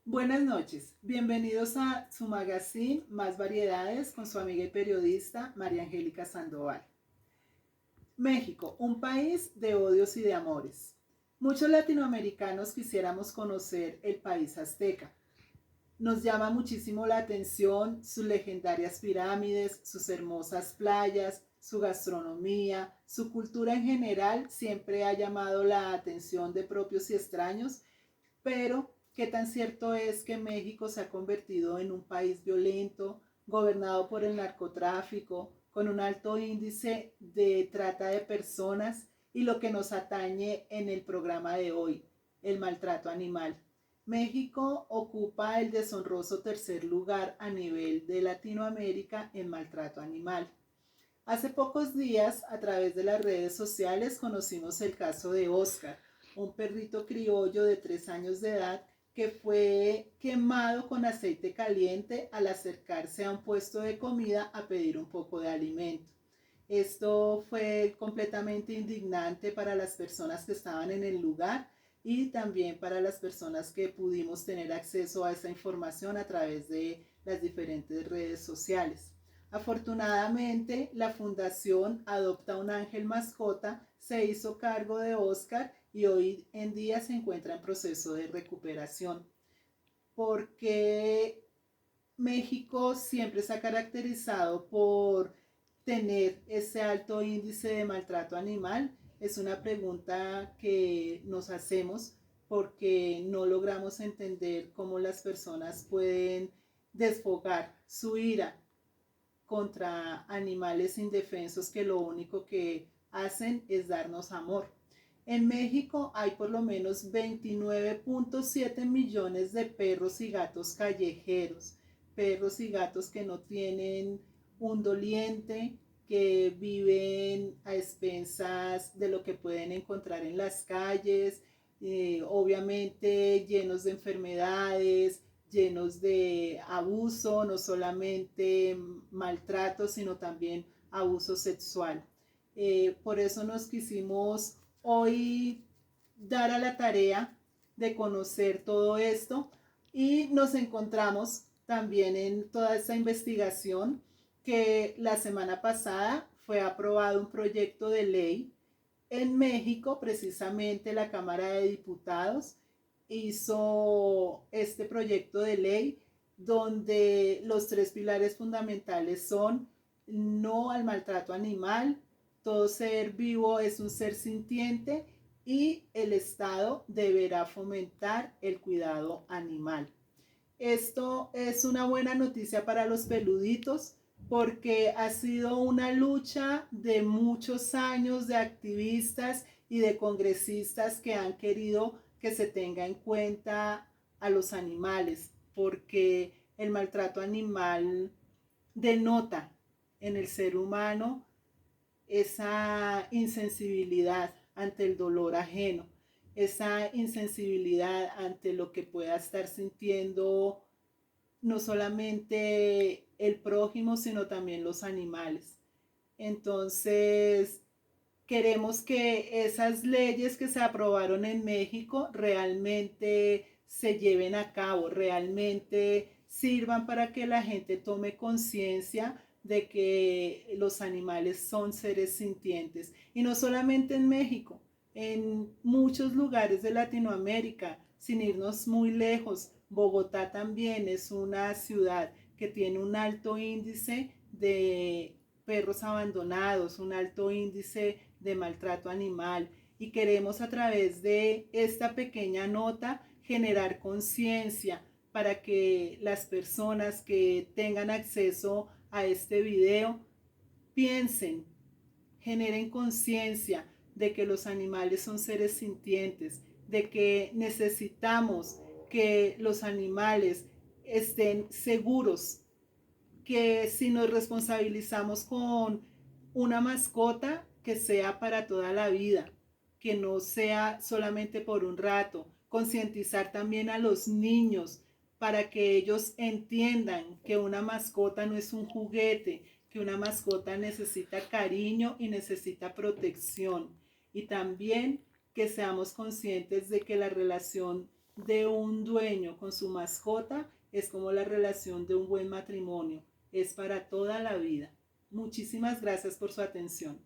Buenas noches, bienvenidos a su magazine Más Variedades con su amiga y periodista María Angélica Sandoval. México, un país de odios y de amores. Muchos latinoamericanos quisiéramos conocer el país azteca. Nos llama muchísimo la atención sus legendarias pirámides, sus hermosas playas, su gastronomía, su cultura en general siempre ha llamado la atención de propios y extraños, pero ¿qué tan cierto es que México se ha convertido en un país violento, gobernado por el narcotráfico, con un alto índice de trata de personas y lo que nos atañe en el programa de hoy, el maltrato animal? México ocupa el deshonroso tercer lugar a nivel de Latinoamérica en maltrato animal. Hace pocos días, a través de las redes sociales, conocimos el caso de Oscar, un perrito criollo de 3 años de edad que fue quemado con aceite caliente al acercarse a un puesto de comida a pedir un poco de alimento. Esto fue completamente indignante para las personas que estaban en el lugar y también para las personas que pudimos tener acceso a esa información a través de las diferentes redes sociales. Afortunadamente, la fundación Adopta un Ángel Mascota se hizo cargo de Oscar y hoy en día se encuentra en proceso de recuperación. Porque México siempre se ha caracterizado por tener ese alto índice de maltrato animal. Es una pregunta que nos hacemos porque no logramos entender cómo las personas pueden desfogar su ira contra animales indefensos que lo único que hacen es darnos amor. En México hay por lo menos 29.7 millones de perros y gatos callejeros, perros y gatos que no tienen un doliente, que viven a expensas de lo que pueden encontrar en las calles, obviamente llenos de enfermedades, llenos de abuso, no solamente maltrato, sino también abuso sexual. Por eso nos quisimos hoy dar a la tarea de conocer todo esto y nos encontramos también en toda esta investigación que la semana pasada fue aprobado un proyecto de ley en México. Precisamente la Cámara de Diputados hizo este proyecto de ley donde los tres pilares fundamentales son no al maltrato animal, todo ser vivo es un ser sintiente y el Estado deberá fomentar el cuidado animal. Esto es una buena noticia para los peluditos porque ha sido una lucha de muchos años de activistas y de congresistas que han querido que se tenga en cuenta a los animales, porque el maltrato animal denota en el ser humano esa insensibilidad ante el dolor ajeno, esa insensibilidad ante lo que pueda estar sintiendo no solamente el prójimo, sino también los animales. Entonces, queremos que esas leyes que se aprobaron en México realmente se lleven a cabo, realmente sirvan para que la gente tome conciencia de que los animales son seres sintientes. Y no solamente en México, en muchos lugares de Latinoamérica, sin irnos muy lejos. Bogotá también es una ciudad que tiene un alto índice de perros abandonados, un alto índice de maltrato animal, y queremos a través de esta pequeña nota generar conciencia para que las personas que tengan acceso a este video piensen, generen conciencia de que los animales son seres sintientes, de que necesitamos que los animales estén seguros, que si nos responsabilizamos con una mascota, que sea para toda la vida, que no sea solamente por un rato. Concientizar también a los niños para que ellos entiendan que una mascota no es un juguete, que una mascota necesita cariño y necesita protección. Y también que seamos conscientes de que la relación de un dueño con su mascota es como la relación de un buen matrimonio, es para toda la vida. Muchísimas gracias por su atención.